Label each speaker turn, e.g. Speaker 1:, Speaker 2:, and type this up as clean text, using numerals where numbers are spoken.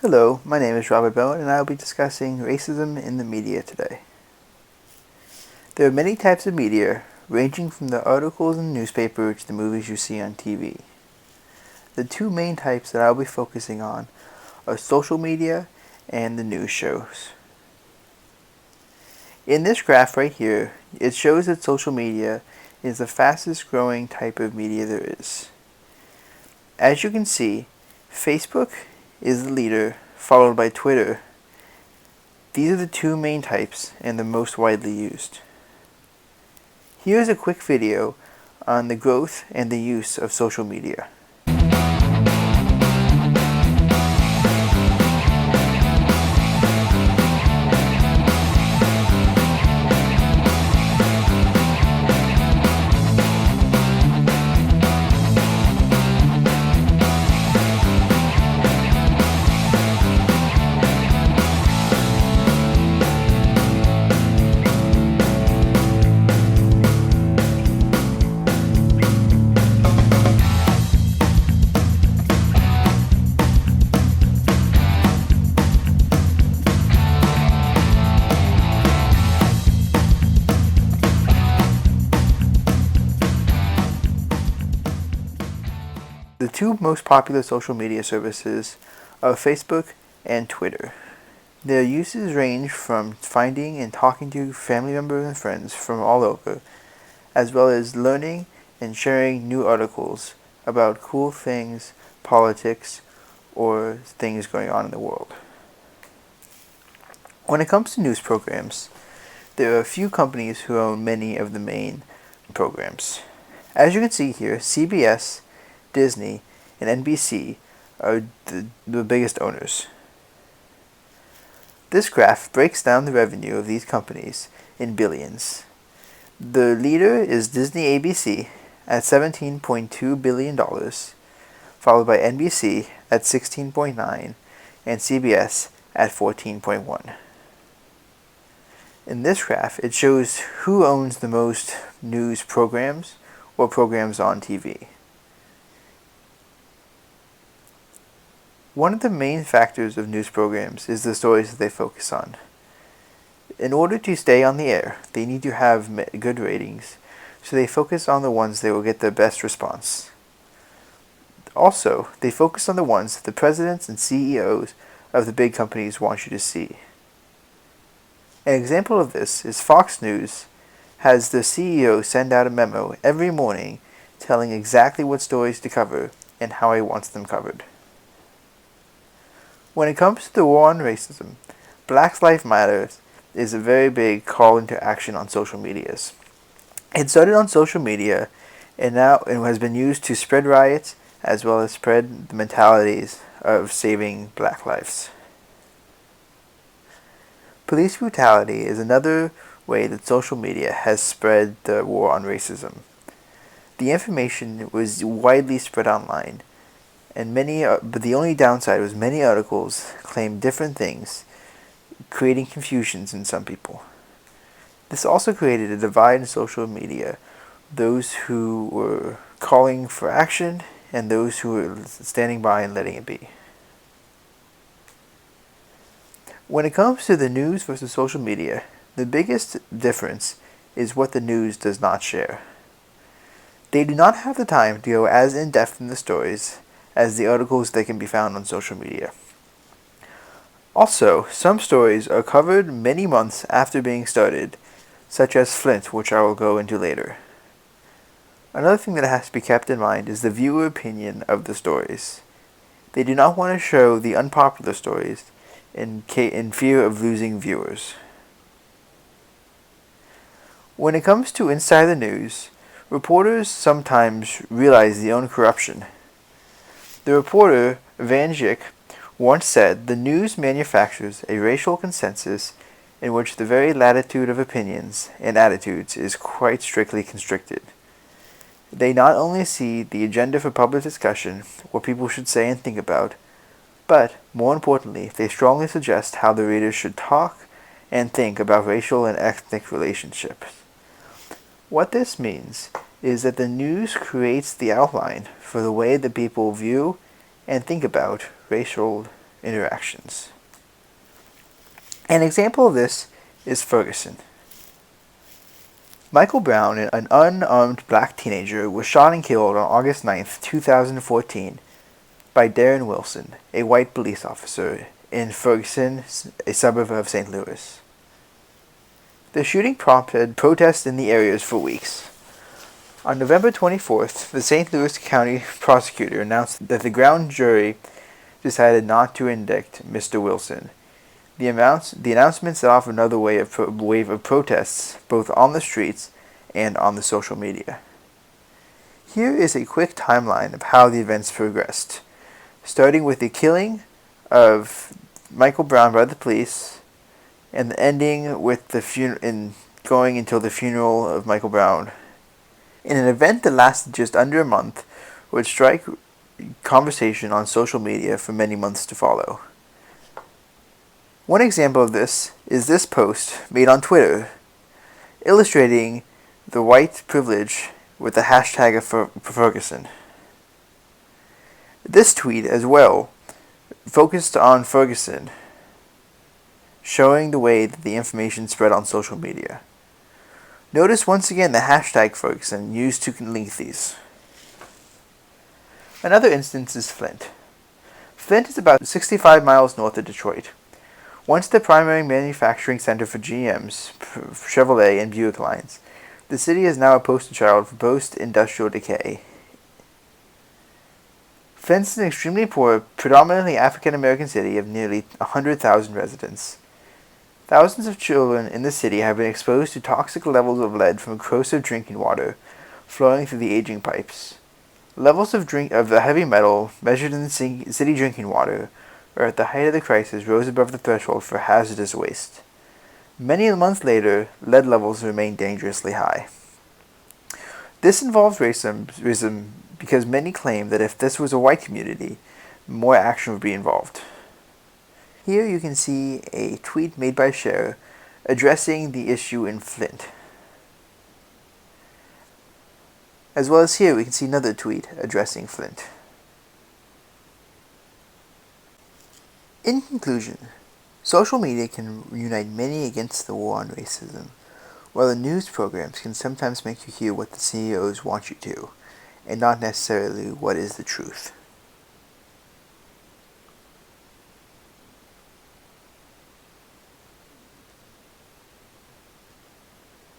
Speaker 1: Hello, my name is Robert Bowen and I will be discussing racism in the media today. There are many types of media, ranging from the articles in the newspaper to the movies you see on TV. The two main types that I will be focusing on are social media and the news shows. In this graph right here, it shows that social media is the fastest growing type of media there is. As you can see, Facebook is the leader, followed by Twitter. These are the two main types and the most widely used. Here is a quick video on the growth and the use of social media. The two most popular social media services are Facebook and Twitter. Their uses range from finding and talking to family members and friends from all over, as well as learning and sharing new articles about cool things, politics, or things going on in the world. When it comes to news programs, there are a few companies who own many of the main programs. As you can see here, CBS, Disney, and NBC are the biggest owners. This graph breaks down the revenue of these companies in billions. The leader is Disney ABC at $17.2 billion, followed by NBC at 16.9 and CBS at 14.1. In this graph, it shows who owns the most news programs or programs on TV. One of the main factors of news programs is the stories that they focus on. In order to stay on the air, they need to have good ratings, so they focus on the ones that will get the best response. Also, they focus on the ones that the presidents and CEOs of the big companies want you to see. An example of this is Fox News has the CEO send out a memo every morning telling exactly what stories to cover and how he wants them covered. When it comes to the war on racism, Black Lives Matter is a very big call into action on social medias. It started on social media and now it has been used to spread riots as well as spread the mentalities of saving black lives. Police brutality is another way that social media has spread the war on racism. The information was widely spread online, and but the only downside was many articles claimed different things, creating confusions in some people. This also created a divide in social media, those who were calling for action and those who were standing by and letting it be. When it comes to the news versus social media, the biggest difference is what the news does not share. They do not have the time to go as in-depth in the stories as the articles that can be found on social media. Also, some stories are covered many months after being started, such as Flint, which I will go into later. Another thing that has to be kept in mind is the viewer opinion of the stories. They do not want to show the unpopular stories in fear of losing viewers. When it comes to insider news, reporters sometimes realize their own corruption. The reporter, Van Schick, once said, "The news manufactures a racial consensus in which the very latitude of opinions and attitudes is quite strictly constricted. They not only see the agenda for public discussion, what people should say and think about, but, more importantly, they strongly suggest how the readers should talk and think about racial and ethnic relationships." What this means is that the news creates the outline for the way that people view and think about racial interactions. An example of this is Ferguson. Michael Brown, an unarmed black teenager, was shot and killed on August 9th, 2014 by Darren Wilson, a white police officer in Ferguson, a suburb of St. Louis. The shooting prompted protests in the areas for weeks. On November 24th, the St. Louis County prosecutor announced that the grand jury decided not to indict Mr. Wilson. The announcement set off another wave of protests, both on the streets and on the social media. Here is a quick timeline of how the events progressed, starting with the killing of Michael Brown by the police, and ending with going until the funeral of Michael Brown. In an event that lasted just under a month, would strike conversation on social media for many months to follow. One example of this is this post made on Twitter, illustrating the white privilege with the hashtag of Ferguson. This tweet as well focused on Ferguson, showing the way that the information spread on social media. Notice once again the hashtag Ferguson used to link these. Another instance is Flint. Flint is about 65 miles north of Detroit. Once the primary manufacturing center for GM's, Chevrolet, and Buick lines, the city is now a poster child for post-industrial decay. Flint is an extremely poor, predominantly African-American city of nearly 100,000 residents. Thousands of children in the city have been exposed to toxic levels of lead from corrosive drinking water flowing through the aging pipes. Levels of the heavy metal measured in the city drinking water are at the height of the crisis rose above the threshold for hazardous waste. Many months later, lead levels remain dangerously high. This involves racism because many claim that if this was a white community, more action would be involved. Here you can see a tweet made by Cher addressing the issue in Flint. As well as here we can see another tweet addressing Flint. In conclusion, social media can unite many against the war on racism, while the news programs can sometimes make you hear what the CEOs want you to, and not necessarily what is the truth.